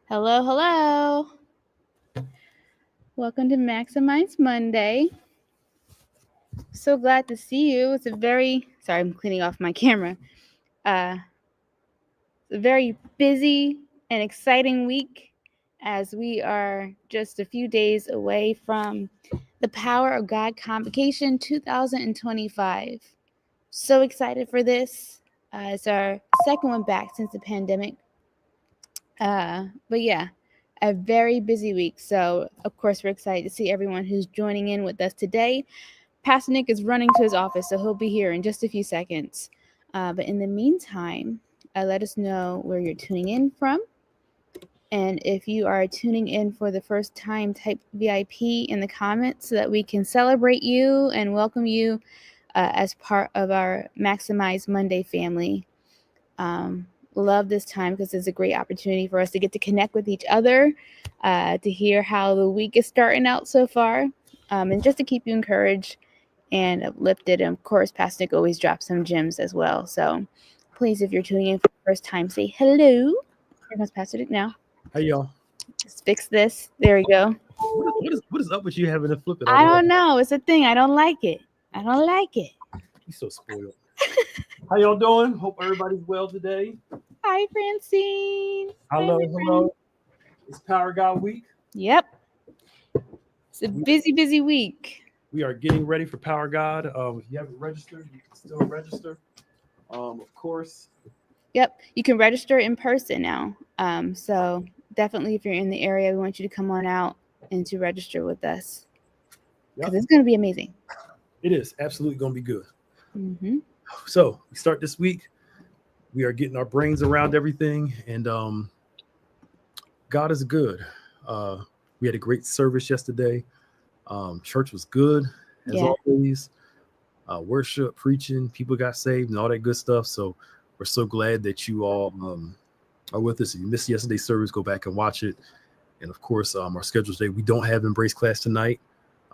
Hello, hello. Welcome to Maximize Monday. So glad to see you. Sorry, I'm cleaning off my camera. Uh, it's a very busy and exciting week as we are just a few days away from the Power of God Convocation 2025. So excited for this. It's our second one back since the pandemic. But yeah, a very busy week. So, of course, we're excited to see everyone who's joining in with us today. Pastor Nick is running to his office, so he'll be here in just a few seconds. But in the meantime, let us know where you're tuning in from. And if you are tuning in for the first time, type VIP in the comments so that we can celebrate you and welcome you as part of our Maximize Monday family. Love this time because it's a great opportunity for us to get to connect with each other, to hear how the week is starting out so far, and just to keep you encouraged and uplifted. And of course, Pastor Nick always drops some gems as well. So please, if you're tuning in for the first time, say hello. Here comes Pastor Nick now. Hey y'all. Just fix this. There we go. What is up with you having to flip it all I the way? don't know. It's a thing. I don't like it. I don't like it. You so spoiled. How y'all doing? Hope everybody's well today. Hi, Francine. Hello, Hi, hello. It's Power God Week. Yep. It's a busy week. We are getting ready for Power God. If you haven't registered, you can still register. Of course. Yep, you can register in person now. So definitely, if you're in the area, we want you to come on out and to register with us because Yep. it's going to be amazing. It is absolutely going to be good. Mm-hmm. So we start this week. We are getting our brains around everything, and God is good. We had a great service yesterday. Church was good as Yeah. always. Worship, preaching, people got saved, and all that good stuff. So we're so glad that you all are with us. If you missed yesterday's service, go back and watch it. And of course, our schedule today, we don't have Embrace class tonight.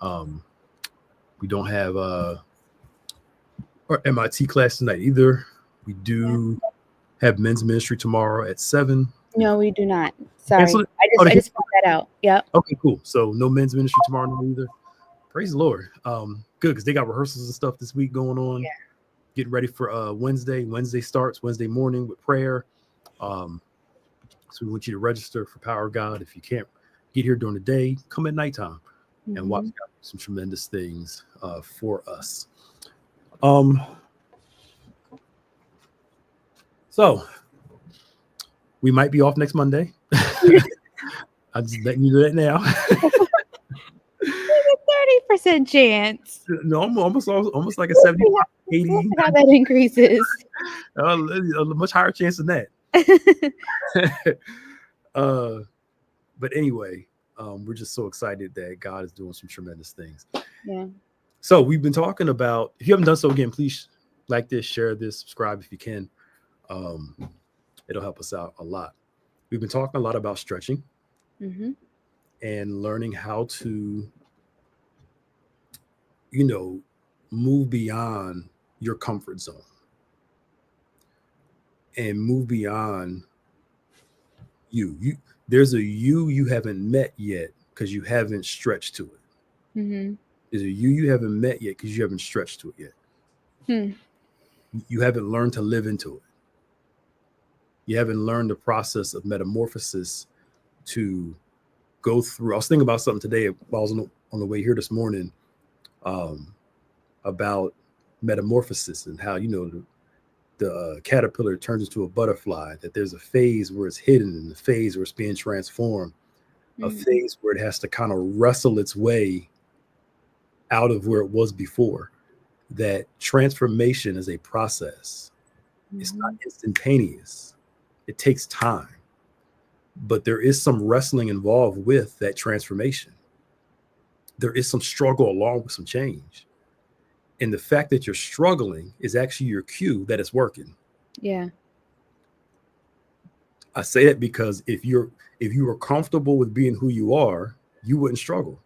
We don't have our MIT class tonight either. We do have men's ministry tomorrow at 7. No, we do not. Sorry, Cancel it? I just found that out. Yep. Okay, cool. So no men's ministry tomorrow night either. Praise the Lord. Good, because they got rehearsals and stuff this week going on. Yeah. Getting ready for Wednesday. Wednesday starts Wednesday morning with prayer. So we want you to register for Power of God. If you can't get here during the day, come at nighttime and watch God do some tremendous things for us. So we might be off next Monday. I'm just letting you know that now. 30% chance. No, almost like a 75, 80. We'll see how that increases. A much higher chance than that. But anyway, we're just so excited that God is doing some tremendous things. Yeah. So we've been talking about, if you haven't done so, again, please like this, share this, subscribe if you can. It'll help us out a lot. We've been talking a lot about stretching and learning how to, move beyond your comfort zone and move beyond you. There's a you haven't met yet because you haven't stretched to it. There's a you haven't met yet because you haven't stretched to it yet. You haven't learned to live into it. You haven't learned the process of metamorphosis to go through. I was thinking about something today while I was on the way here this morning, about metamorphosis and how, the caterpillar turns into a butterfly, that there's a phase where it's hidden and the phase where it's being transformed, a phase where it has to kind of wrestle its way out of where it was before. That transformation is a process. It's not instantaneous. It takes time. But there is some wrestling involved with that transformation. There is some struggle along with some change. And the fact that you're struggling is actually your cue that it's working. Yeah. I say that because if you were comfortable with being who you are, you wouldn't struggle.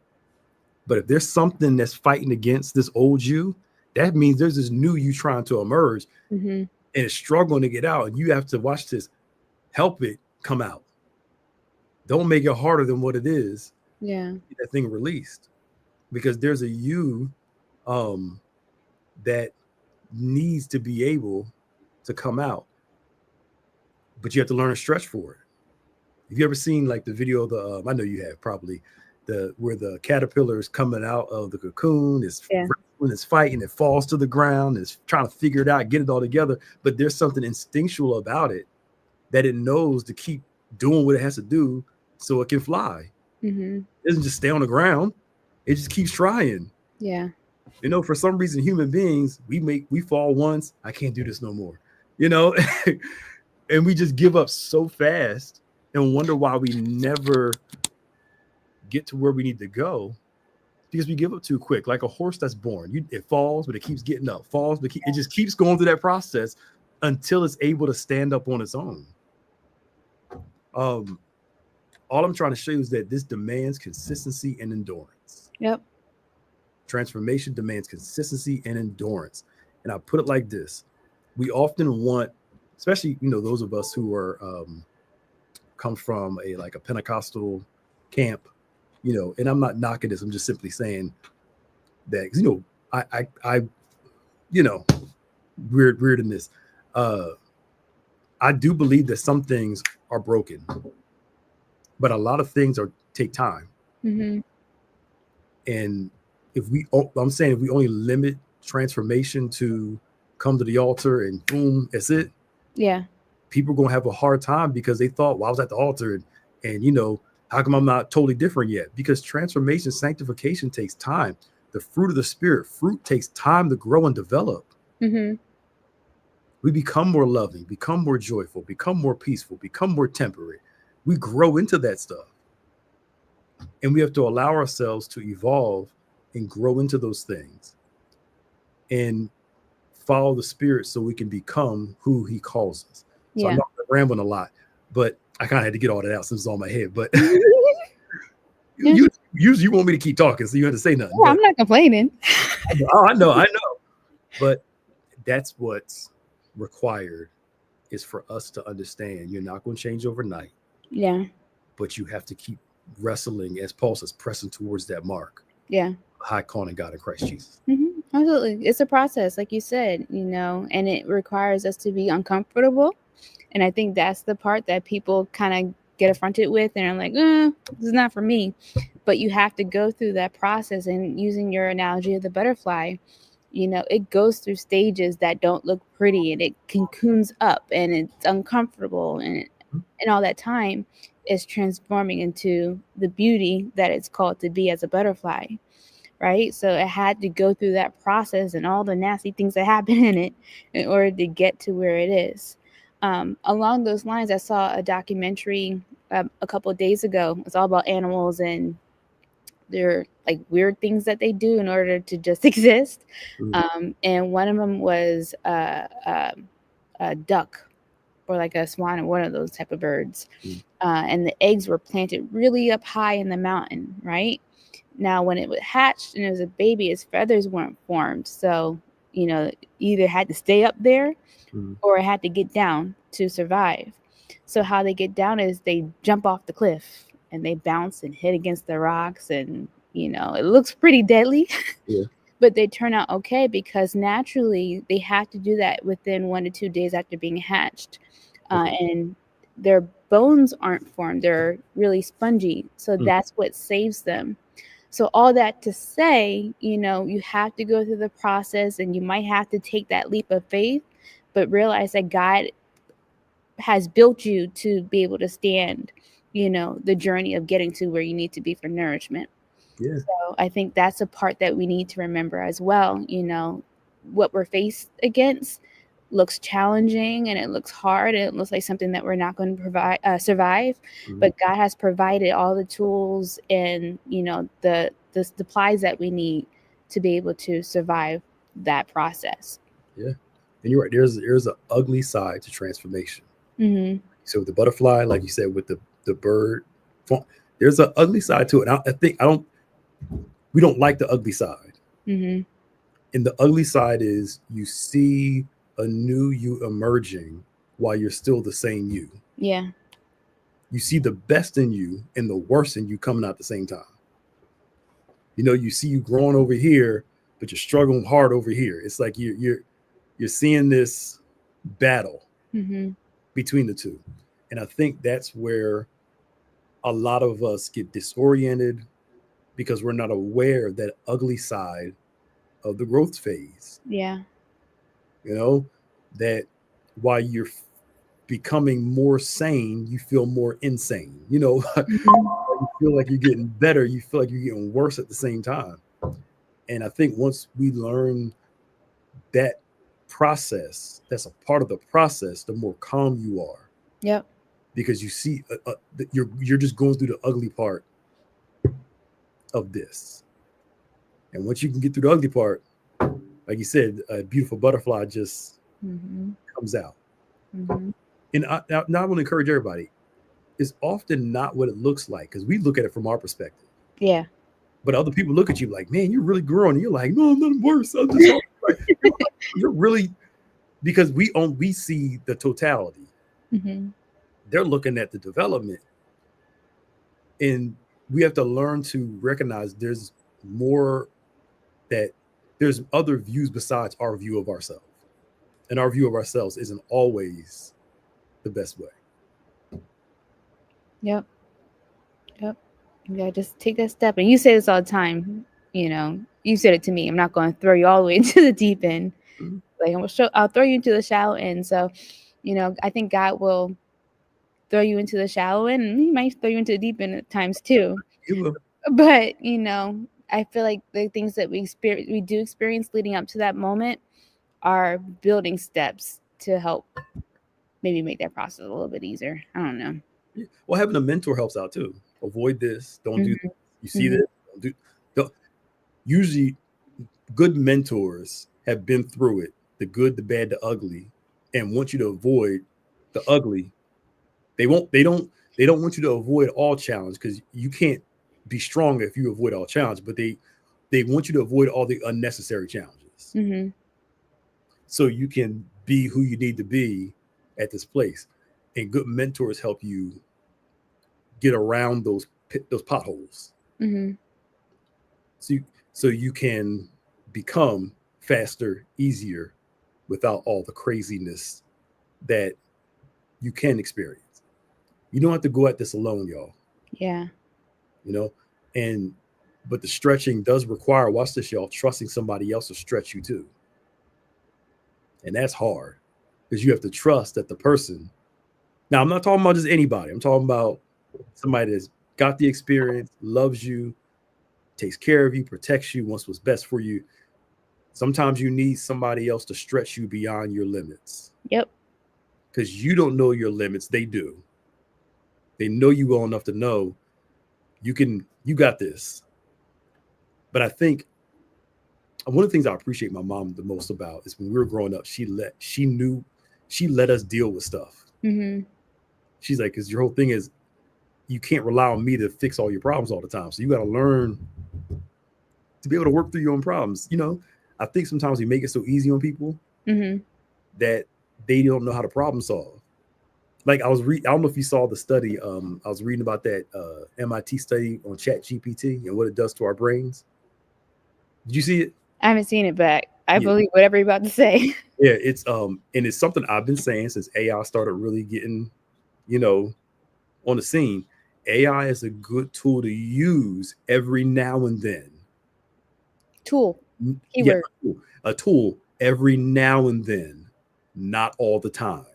But if there's something that's fighting against this old you, that means there's this new you trying to emerge and it's struggling to get out. And you have to watch this, help it come out. Don't make it harder than what it is. Yeah. Get that thing released, because there's a you that needs to be able to come out, but you have to learn to stretch for it. Have you ever seen like the video of the? I know you have, probably, the where the caterpillar is coming out of the cocoon, is Yeah. wrestling, is fighting, it falls to the ground, is trying to figure it out, get it all together. But there's something instinctual about it that it knows to keep doing what it has to do so it can fly. Mm-hmm. It doesn't just stay on the ground; it just keeps trying. Yeah. You know, for some reason, human beings, we fall once. I can't do this no more. You know, and we just give up so fast and wonder why we never get to where we need to go, because we give up too quick. Like a horse that's born, it falls, but it keeps getting up, falls, but it just keeps going through that process until it's able to stand up on its own. All I'm trying to show you is that this demands consistency and endurance. Yep. Transformation demands consistency and endurance. And I put it like this: we often want, especially, those of us who are come from a Pentecostal camp, and I'm not knocking this, I'm just simply saying that, I weird in this. I do believe that some things are broken, but a lot of things take time. Mm-hmm. And if we only limit transformation to come to the altar and boom, that's it. Yeah. People are going to have a hard time because they thought, well, I was at the altar and how come I'm not totally different yet? Because transformation, sanctification takes time. The fruit of the Spirit, fruit takes time to grow and develop. Mm-hmm. We become more loving, become more joyful, become more peaceful, become more temperate. We grow into that stuff. And we have to allow ourselves to evolve and grow into those things and follow the Spirit so we can become who He calls us. So Yeah. I'm not rambling a lot, but I kind of had to get all that out since it's on my head. But you want me to keep talking, so you have to say nothing. Well, I'm not complaining. I know. But that's what's required, is for us to understand you're not going to change overnight. Yeah. But you have to keep wrestling, as Paul says, pressing towards that mark. Yeah. High calling God in Christ Jesus. Mm-hmm. Absolutely. It's a process, like you said, and it requires us to be uncomfortable. And I think that's the part that people kind of get affronted with and are like, this is not for me. But you have to go through that process. And using your analogy of the butterfly, it goes through stages that don't look pretty, and it cocoons up and it's uncomfortable, and all that time is transforming into the beauty that it's called to be as a butterfly. Right? So it had to go through that process and all the nasty things that happen in it in order to get to where it is. Along those lines, I saw a documentary a couple of days ago. It's all about animals and their weird things that they do in order to just exist. And one of them was a duck, or like a swan, or one of those type of birds. And the eggs were planted really up high in the mountain, right? Now, when it was hatched and it was a baby, its feathers weren't formed. So, either had to stay up there or it had to get down to survive. So how they get down is they jump off the cliff and they bounce and hit against the rocks. And, it looks pretty deadly. Yeah. But they turn out okay, because naturally they have to do that within 1 to 2 days after being hatched. And their bones aren't formed. They're really spongy. So that's what saves them. So all that to say, you have to go through the process, and you might have to take that leap of faith, but realize that God has built you to be able to stand, the journey of getting to where you need to be for nourishment. Yeah. So I think that's a part that we need to remember as well. What we're faced against looks challenging, and it looks hard, and it looks like something that we're not going to survive. But God has provided all the tools and the supplies that we need to be able to survive that process. Yeah, and you're right. There's an ugly side to transformation. Mm-hmm. So with the butterfly, like you said, with the bird, there's an ugly side to it. I think we don't like the ugly side. Mm-hmm. And the ugly side is you see a new you emerging while you're still the same you. Yeah. You see the best in you and the worst in you coming out at the same time. You know, you see you growing over here, but you're struggling hard over here. It's like you're seeing this battle Mm-hmm. between the two. And I think that's where a lot of us get disoriented because we're not aware of that ugly side of the growth phase. Yeah. You know, that while you're becoming more sane, you feel more insane. You know, Mm-hmm. you feel like you're getting better, you feel like you're getting worse at the same time. And I think once we learn that process, that's a part of the process, the more calm you are, Yep. because you see you're just going through the ugly part of this. And once you can get through the ugly part, like you said, a beautiful butterfly just Mm-hmm. comes out. Mm-hmm. And now I want to encourage everybody. It's often not what it looks like because we look at it from our perspective. Yeah. But other people look at you like, man, you're really growing. And you're like, no, I'm not worse. I'm just like, you're really, because we see the totality. Mm-hmm. They're looking at the development. And we have to learn to recognize there's more, that there's other views besides our view of ourselves. And our view of ourselves isn't always the best way. Yep. Yep. You gotta just take that step. And you say this all the time. You know, you said it to me. I'm not going to throw you all the way into the deep end. Mhm. Like I'll throw you into the shallow end. So, you know, I think God will throw you into the shallow end, and He might throw you into the deep end at times too. You will. But you know, I feel like the things that we do experience leading up to that moment are building steps to help maybe make that process a little bit easier. I don't know. Well, having a mentor helps out too. Avoid this. Don't do Mm-hmm. this. You see Mm-hmm. this. Don't. Usually, good mentors have been through it, the good, the bad, the ugly, and want you to avoid the ugly. They don't want you to avoid all challenge, because you can't be strong if you avoid all challenge, but they want you to avoid all the unnecessary challenges Mm-hmm. so you can be who you need to be at this place. And good mentors help you get around those potholes, Mm-hmm. so you can become faster, easier, without all the craziness that you can experience. You don't have to go at this alone, y'all. Yeah. You know, and but the stretching does require, watch this, y'all, trusting somebody else to stretch you too. And that's hard because you have to trust that the person. Now, I'm not talking about just anybody. I'm talking about somebody that's got the experience, loves you, takes care of you, protects you, wants what's best for you. Sometimes you need somebody else to stretch you beyond your limits, Yep. because you don't know your limits. They do. They know you well enough to know you got this. But I think one of the things I appreciate my mom the most about is when we were growing up, she let us deal with stuff. Mm-hmm. She's like, because your whole thing is you can't rely on me to fix all your problems all the time. So you got to learn to be able to work through your own problems. You know, I think sometimes we make it so easy on people Mm-hmm. that they don't know how to problem solve. Like I don't know if you saw the study. I was reading about that MIT study on Chat GPT and what it does to our brains. Did you see it? I haven't seen it, but I Yeah. believe whatever you're about to say. Yeah, it's and it's something I've been saying since AI started really getting, you know, on the scene. AI is a good tool to use every now and then. Tool. Yeah, Keyword. a tool every now and then, not all the time.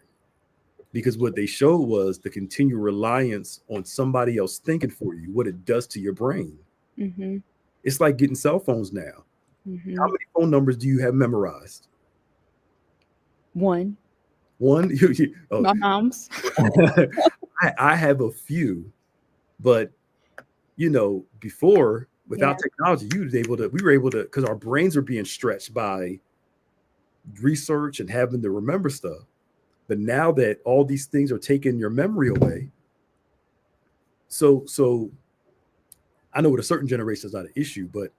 Because what they showed was the continued reliance on somebody else thinking for you, what it does to your brain. Mm-hmm. It's like getting cell phones now. How Mm-hmm. many phone numbers do you have memorized? One. One? Oh, My mom's. I have a few, but you know, before, Yeah. without technology, we were able to, because our brains are being stretched by research and having to remember stuff. But now that all these things are taking your memory away, so I know with a certain generation it's not an issue, but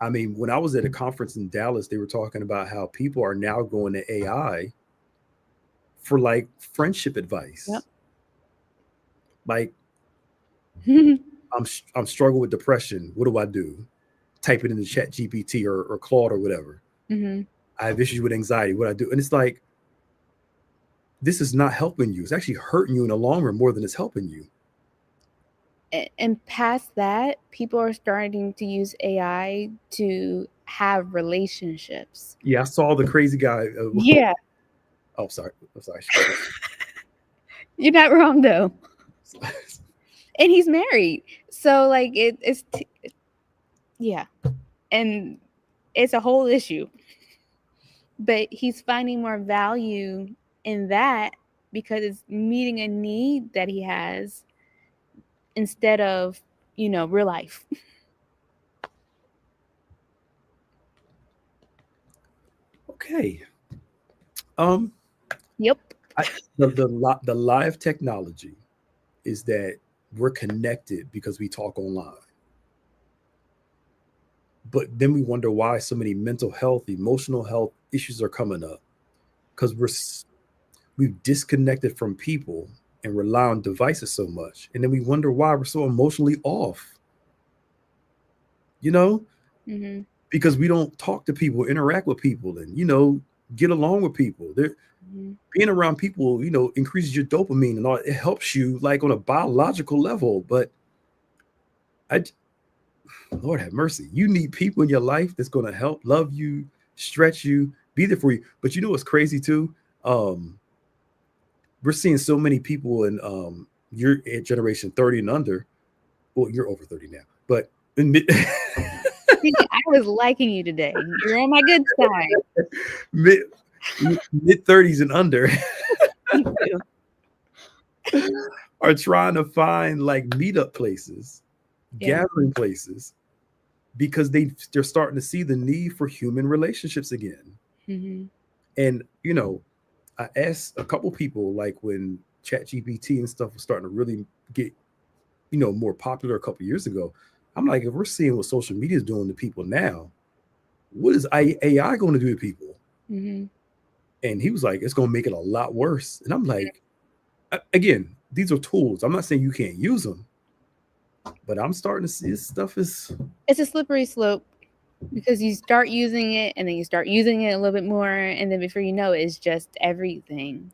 I mean, when I was at a conference in Dallas, they were talking about how people are now going to AI for like friendship advice. Yep. Like Mhm. I'm struggling with depression. What do I do? Type it in the chat GPT or Claude or whatever. I have issues with anxiety. What I do? And it's like, this is not helping you. It's actually hurting you in the long run more than it's helping you. And past that, people are starting to use AI to have relationships. Yeah, I saw the crazy guy. Yeah, Oh, sorry. I'm sorry. you're not wrong though. And he's married, so like yeah, and it's a whole issue. But he's finding more value in that because it's meeting a need that he has instead of, real life. Okay. Um, Yep. the live technology is that we're connected because we talk online. But then we wonder why so many mental health, emotional health issues are coming up because we've disconnected from people and rely on devices so much, and then we wonder why we're so emotionally off. You know, Mm-hmm. because we don't talk to people, interact with people, and get along with people. Mm-hmm. Being around people, increases your dopamine and all. It helps you like on a biological level. But I, Lord have mercy, you need people in your life that's going to help, love you, stretch you, be there for you. But you know what's crazy too? We're seeing so many people in your generation 30 and under. Well, you're over 30 now, but in See, I was liking you today. You're on my good side. mid mid 30s and under Me too. are trying to find like meetup places, Yeah. gathering places, because they're starting to see the need for human relationships again. Mm-hmm. And I asked a couple people, like when ChatGPT and stuff was starting to really get more popular a couple years ago. I'm like, if we're seeing what social media is doing to people now, what is AI going to do to people? Mm-hmm. And he was like, it's going to make it a lot worse. And I'm like, again, these are tools. I'm not saying you can't use them, but I'm starting to see this stuff is. It's a slippery slope because you start using it and then you start using it a little bit more, and then before you know it, it's just everything.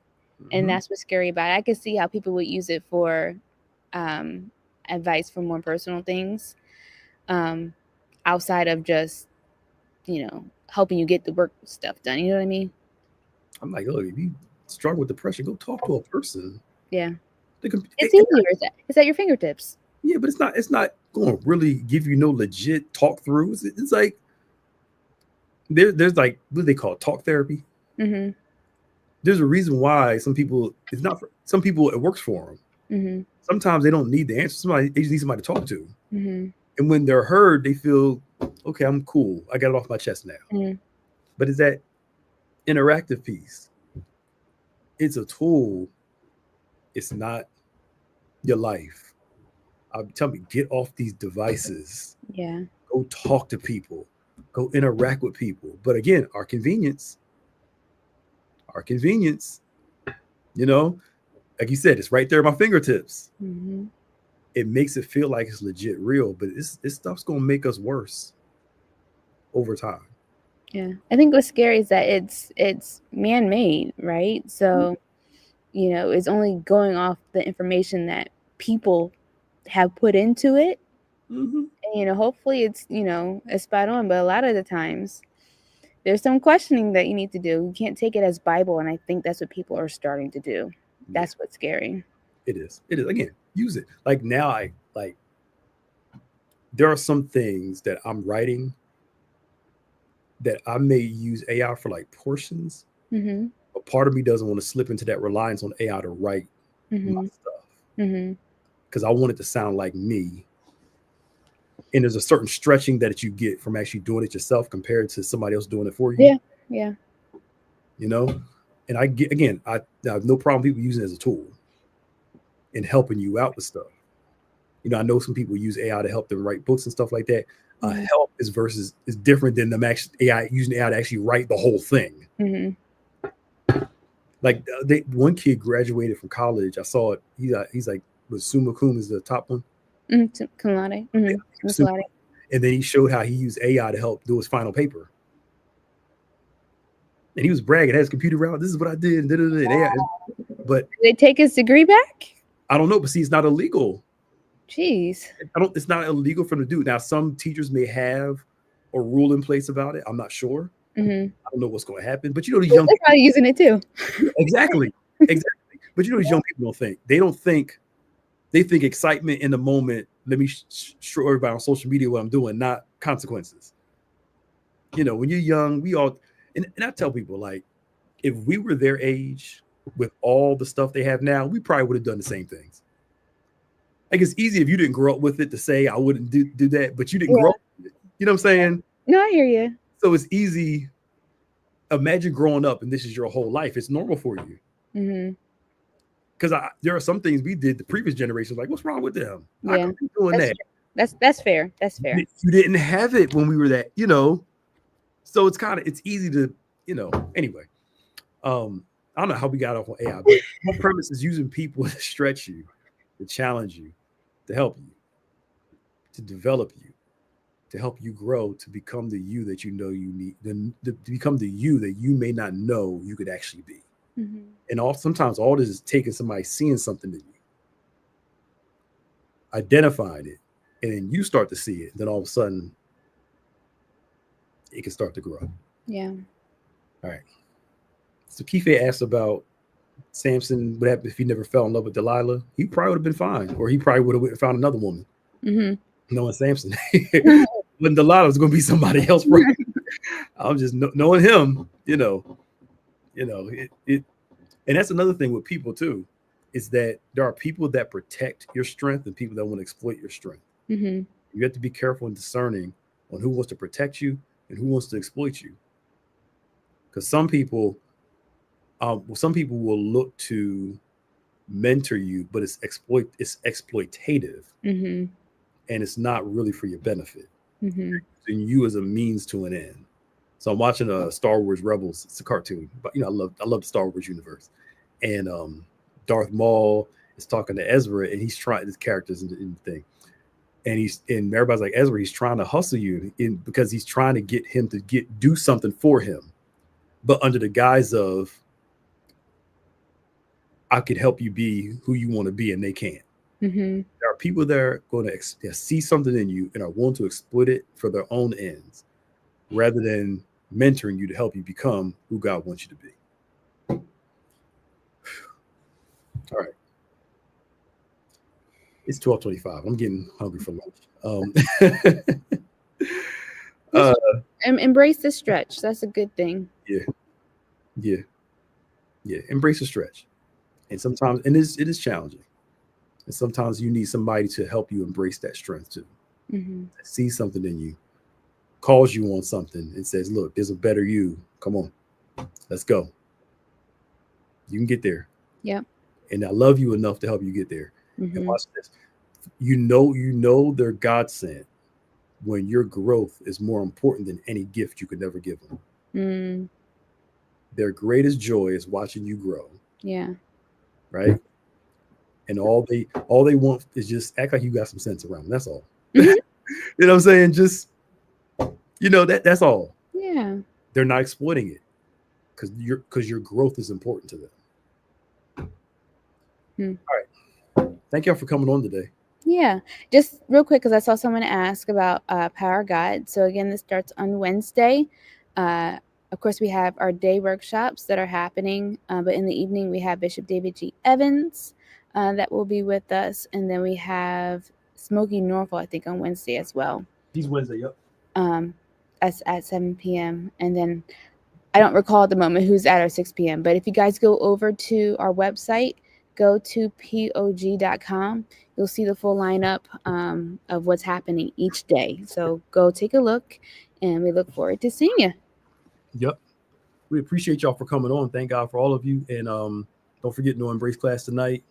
And that's what's scary about it. I could see how people would use it for advice for more personal things, outside of just helping you get the work stuff done. You know what I mean? I'm like, look, if you struggle with depression, go talk to a person. Yeah, They can, it's easier. It's at your fingertips. yeah, but it's not going to really give you no legit talk through. It's like there's like, what do they call it? Talk therapy. Mm-hmm. There's a reason why some people, it's not for some people, it works for them. Mm-hmm. Sometimes they don't need the answer. They just need somebody to talk to. Mm-hmm. And when they're heard, they feel, okay, I'm cool. I got it off my chest now. Mm-hmm. But it's that interactive piece. It's a tool. It's not your life. I'm telling you, get off these devices. Yeah. Go talk to people. Go interact with people. But again, our convenience, like you said, it's right there at my fingertips. Mm-hmm. It makes it feel like it's legit real, but this stuff's gonna make us worse over time. Yeah, I think what's scary is that it's man-made, right? So, it's only going off the information that people have put into it. Mm-hmm. And, hopefully it's spot on, but a lot of the times there's some questioning that you need to do. You can't take it as Bible, and I think that's what people are starting to do. That's what's scary. It is. Again, use it. Like now, there are some things that I'm writing that I may use AI for like portions. Mm-hmm. But part of me doesn't want to slip into that reliance on AI to write Mm-hmm. my stuff Mm-hmm. because I want it to sound like me. And there's a certain stretching that you get from actually doing it yourself compared to somebody else doing it for you. Yeah. And I have no problem people using it as a tool and helping you out with stuff. I know some people use AI to help them write books and stuff like that. Mm-hmm. Help is different than them actually using AI to actually write the whole thing. Mm-hmm. Like one kid graduated from college. I saw it. He's like but summa cum is the top one. Cum laude. And then he showed how he used AI to help do his final paper. And he was bragging, has computer route. This is what I did. But did they take his degree back? I don't know, but see, it's not illegal. Jeez. It's not illegal for him to do. Now, some teachers may have a rule in place about it. I'm not sure. I don't know what's going to happen. But you know, these young people are using it too. Exactly. But you know, these young people don't think. They think excitement in the moment. Let me show everybody on social media what I'm doing, not consequences. You know, when you're young, we all, and I tell people, like, if we were their age with all the stuff they have now, we probably would have done the same things. Like, it's easy if you didn't grow up with it to say I wouldn't do that, but you didn't grow up with it. You know what I'm saying? No, I hear you. So it's easy. Imagine growing up and this is your whole life. It's normal for you. Because there are some things we did the previous generation, like, what's wrong with them? How come they doing that? That's fair. That's fair. You didn't have it when we were that, you know. So it's easy to, you know. Anyway, I don't know how we got off on AI, but my premise is using people to stretch you, to challenge you, to help you, to develop you, to help you grow, to become the you that you know you need, to become the you that you may not know you could actually be. And sometimes all this is taking somebody seeing something in you, identifying it, and then you start to see it. Then all of a sudden, it can start to grow. Yeah. All right. So Keefe asked about Samson. What happened if he never fell in love with Delilah? He probably would have been fine, or he probably would have found another woman. Knowing Samson, when Delilah was going to be somebody else, right? I'm just knowing him, you know, and that's another thing with people too, is that there are people that protect your strength and people that want to exploit your strength. You have to be careful and discerning on who wants to protect you and who wants to exploit you. Because some people will look to mentor you, but it's exploitative, and it's not really for your benefit. And you as a means to an end. So I'm watching Star Wars Rebels. It's a cartoon, but you know, I love the Star Wars universe. And Darth Maul is talking to Ezra, and he's trying his characters in the thing. And everybody's like, Ezra, he's trying to hustle you because he's trying to get him to do something for him, but under the guise of I could help you be who you want to be, and they can't. There are people that are going to see something in you and are willing to exploit it for their own ends, rather than mentoring you to help you become who God wants you to be. All right. It's 12:25. I'm getting hungry for lunch. Embrace the stretch. That's a good thing. Yeah. Embrace the stretch. And sometimes, and it is challenging. And sometimes you need somebody to help you embrace that strength too. See something in you, calls you on something, and says, look, there's a better you. Come on, let's go. You can get there. Yeah. And I love you enough to help you get there. And watch this. You know they're God sent when your growth is more important than any gift you could never give them. Their greatest joy is watching you grow. Yeah. Right. And all they want is just act like you got some sense around them. That's all. You know what I'm saying? Just, you know, that's all. Yeah. They're not exploiting it because your growth is important to them. All right. Thank y'all for coming on today. Yeah. Just real quick, because I saw someone ask about Power of God. So again, this starts on Wednesday. Of course, we have our day workshops that are happening, but in the evening we have Bishop David G. Evans that will be with us, and then we have Smokey Norfolk, I think, on Wednesday as well. He's Wednesday, yep. At 7 p.m. And then I don't recall at the moment who's at our 6 p.m. But if you guys go over to our website, go to pog.com, you'll see the full lineup of what's happening each day. So go take a look, and we look forward to seeing you. Yep. We appreciate y'all for coming on. Thank God for all of you. And don't forget No Embrace class tonight.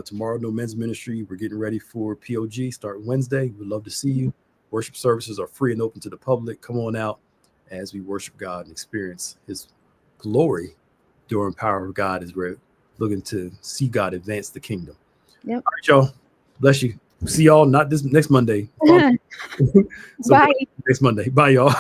Tomorrow, No Men's Ministry. We're getting ready for POG starting Wednesday. We'd love to see you. Worship services are free and open to the public. Come on out as we worship God and experience his glory during Power of God as we're looking to see God advance the kingdom. Yep. All right, y'all. Bless you. See y'all not this next Monday. So Bye. next Monday. Bye, y'all.